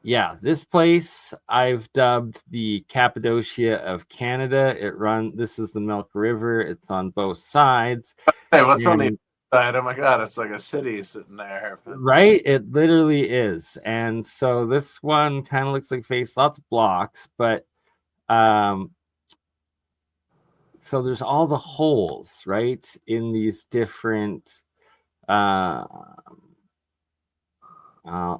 Yeah, this place I've dubbed the Cappadocia of Canada. This is the Milk River. It's on both sides. Hey, what's on the And side? Oh my God, it's like a city sitting there. right, it literally is. And so this one kind of looks like face, lots of blocks, but um so there's all the holes, right, in these different uh, uh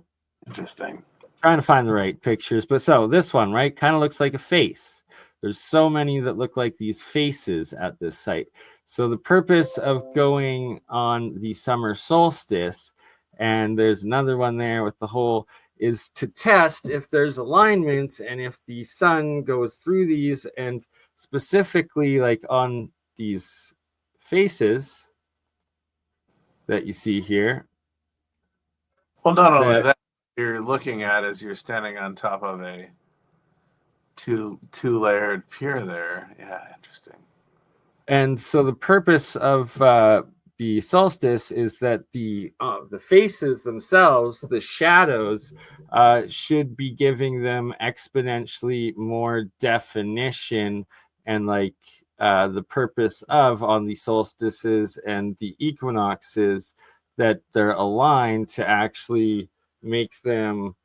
Interesting. trying to find the right pictures, but so this one, right, kind of looks like a face. There's so many that look like these faces at this site. So the purpose of going on the summer solstice, and there's another one there with the hole, is to test if there's alignments and if the sun goes through these, and specifically like on these faces that you see here. Well, not only that, you're looking at as you're standing on top of a two-layered pier there. Yeah, interesting. And so the purpose of the solstice is that the faces themselves, the shadows, should be giving them exponentially more definition, and like the purpose of on the solstices and the equinoxes, that they're aligned to actually make them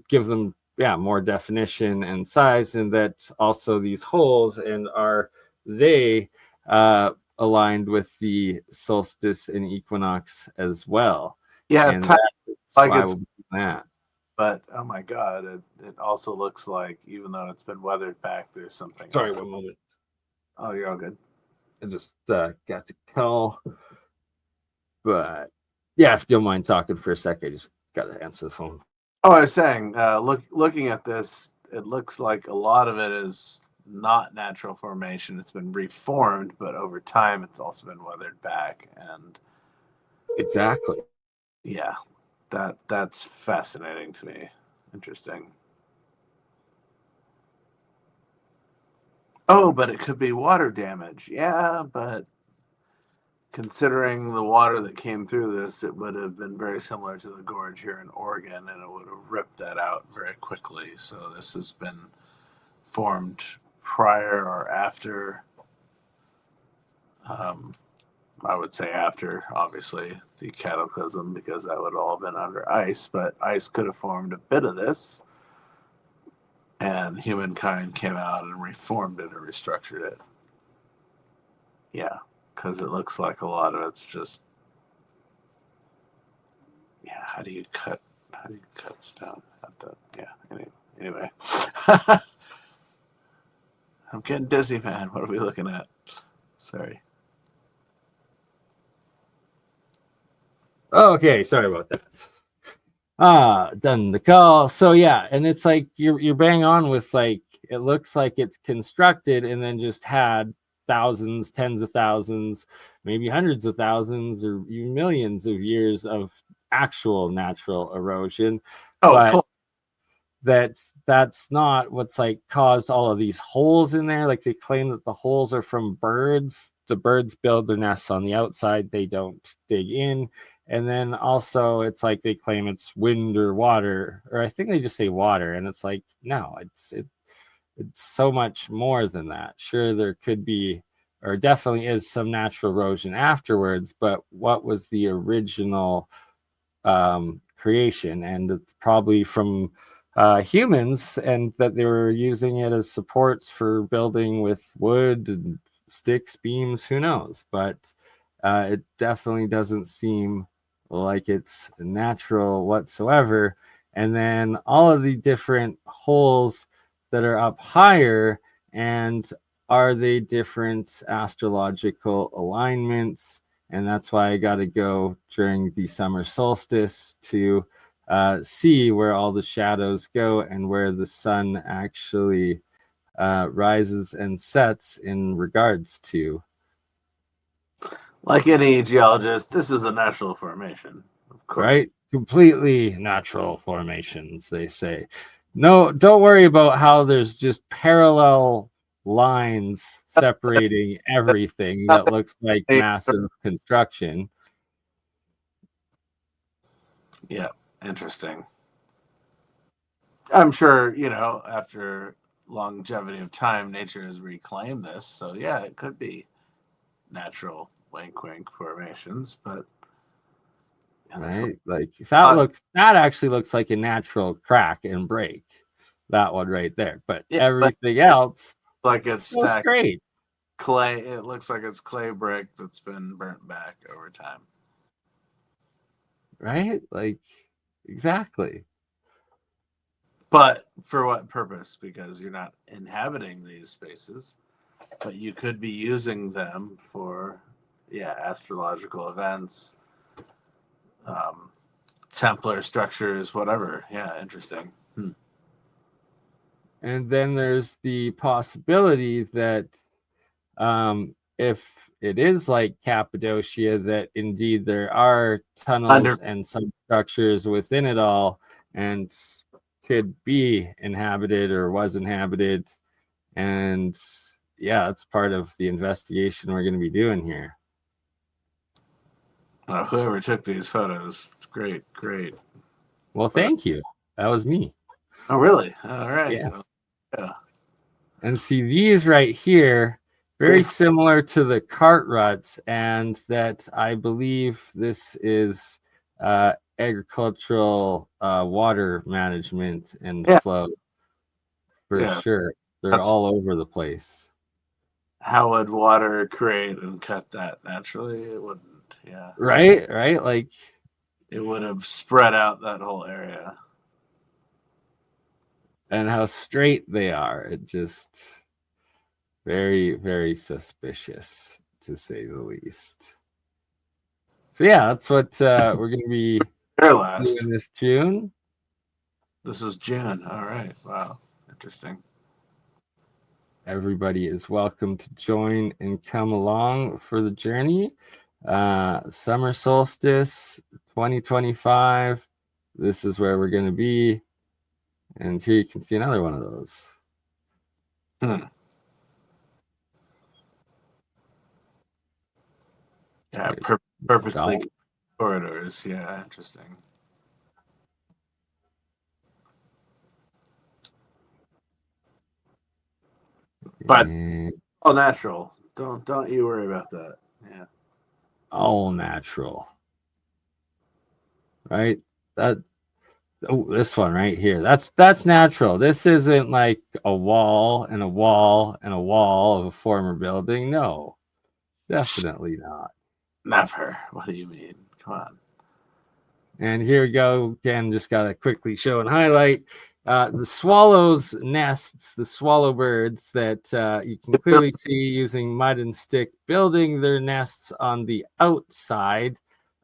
give them more definition and size, and that also these holes and are they aligned with the solstice and equinox as well. Yeah, And that's like why it's we'll do that. but oh my God, it also looks like even though it's been weathered back, there's something Sorry, else. one moment. Oh, you're all good. I just got to call, but yeah, if you don't mind talking for a sec, I just got to answer the phone. Oh, I was saying, looking at this, it looks like a lot of it is not natural formation. It's been reformed, but over time, it's also been weathered back. And exactly, yeah, that's fascinating to me. Interesting. Oh, but it could be water damage. Yeah, but considering the water that came through this, it would have been very similar to the gorge here in Oregon, and it would have ripped that out very quickly. So this has been formed prior or after. I would say after, obviously, the cataclysm, because that would have all been under ice. But ice could have formed a bit of this, and humankind came out and reformed it or restructured it. Yeah, because it looks like a lot of it's just, yeah. How do you cut stone at the, yeah. Anyway. I'm getting dizzy, man. What are we looking at? Sorry. Okay, sorry about that. Done the call. So yeah, and it's like you're bang on with, like, it looks like it's constructed and then just had thousands, tens of thousands, maybe hundreds of thousands or even millions of years of actual natural erosion. But that's not what's like caused all of these holes in there. Like, they claim that the holes are from birds. The birds build their nests on the outside, they don't dig in. And then also it's like they claim it's wind or water, or I think they just say water, and it's like, no, it's so much more than that. Sure, there could be, or definitely is, some natural erosion afterwards, but what was the original creation? And it's probably from humans, and that they were using it as supports for building with wood and sticks, beams, who knows. But it definitely doesn't seem like it's natural whatsoever. And then all of the different holes that are up higher, and are they different astrological alignments? And that's why I got to go during the summer solstice to see where all the shadows go and where the sun actually rises and sets in regards to. Like any geologist, this is a natural formation, of course. Right? Completely natural formations, they say. No, don't worry about how there's just parallel lines separating everything that looks like massive construction. Yeah, interesting. I'm sure, after longevity of time, nature has reclaimed this. So yeah, it could be natural wink wink formations, but Right? Like uh, that actually looks like a natural crack and break. That one right there. But yeah, but everything else, like it's so stacked straight. clay. It looks like it's clay brick that's been burnt back over time. Right? Like exactly. But for what purpose? Because you're not inhabiting these spaces, but you could be using them for, astrological events, um, Templar structures, whatever. Yeah, interesting. And then there's the possibility that if it is like Cappadocia, that indeed there are Under tunnels and some structures within it all and could be inhabited or was inhabited. And yeah, that's part of the investigation we're going to be doing here. whoever took these photos, it's great. Well, But thank you. That was me. oh, really? All right. Yes. Yeah. And see these right here, very similar to the cart ruts, and that I believe this is agricultural water management and Yeah. flow for Yeah. sure. They're That's all over the place. how would water create and cut that naturally? It wouldn't. Yeah. Right? Right? Like, It would have spread out that whole area. and how straight they are. It just very, very suspicious to say the least. So yeah, that's what we're gonna be Air last. doing this June. This is June. All right. Wow. Interesting. Everybody is welcome to join and come along for the journey. Summer solstice 2025. This is where we're going to be. And here you can see another one of those. Yeah. Purposely corridors. Yeah. Interesting. But all natural. Don't you worry about that. Yeah. All natural. Right? This one right here. That's natural. This isn't like a wall and a wall and a wall of a former building. No. Definitely not. Never. What do you mean? Come on. And here we go. Again, just got to quickly show and highlight the swallows' nests, the swallow birds that you can clearly see using mud and stick building their nests on the outside.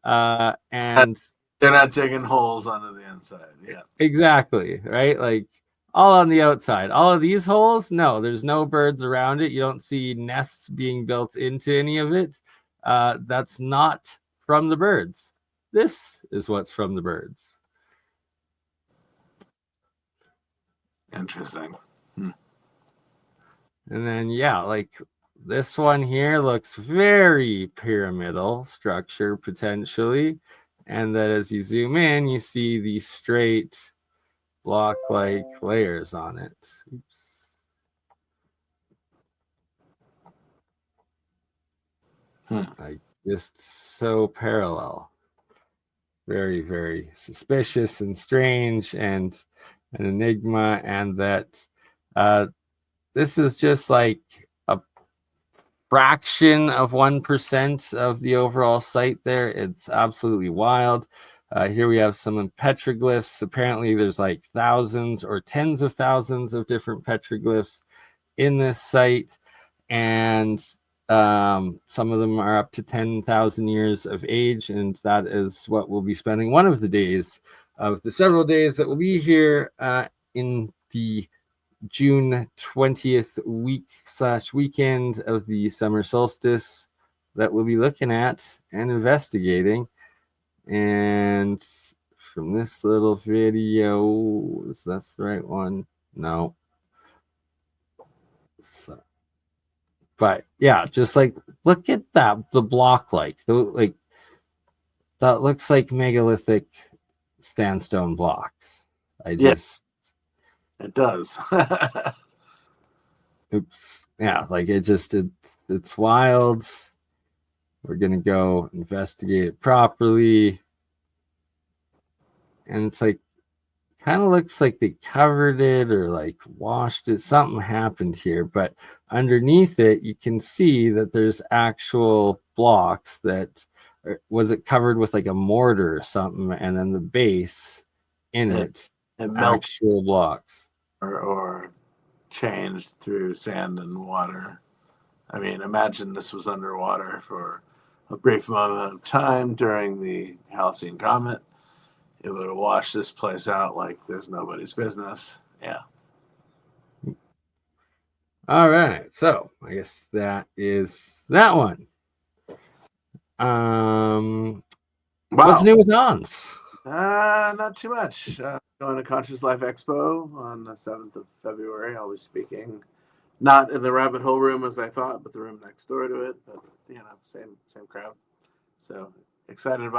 And they're not digging holes onto the inside. Yeah. Exactly. Right. Like all on the outside. All of these holes, no, there's no birds around it. You don't see nests being built into any of it. That's not from the birds. This is what's from the birds. Interesting. And then, yeah, like this one here looks very pyramidal structure potentially. And that as you zoom in, you see the straight block-like layers on it. Oops. Like just so parallel. Very, very suspicious and strange and an enigma, and that this is just like a fraction of 1% of the overall site there. It's absolutely wild. Here we have some petroglyphs. Apparently there's like thousands or tens of thousands of different petroglyphs in this site, and some of them are up to 10,000 years of age, and that is what we'll be spending one of the days of the several days that will be here in the June 20th week/weekend of the summer solstice that we'll be looking at and investigating. And from this little video, is that the right one? No. So, but yeah, just like look at that, the block like that looks like megalithic sandstone blocks. It does. Oops. Yeah, like it's wild. We're gonna go investigate it properly. And it's like kind of looks like they covered it or like washed it. Something happened here, but underneath it, you can see that there's actual blocks that was it covered with like a mortar or something, and then the base in it melted actual blocks. or changed through sand and water. I mean, imagine this was underwater for a brief moment of time during the Halcyon Comet. It would have washed this place out like there's nobody's business. Yeah. All right, so I guess that is that one. Wow. What's new with Hans? Not too much. Going to Conscious Life Expo on the 7th of February. I'll be speaking, not in the rabbit hole room as I thought, but the room next door to it. But same crowd. So excited about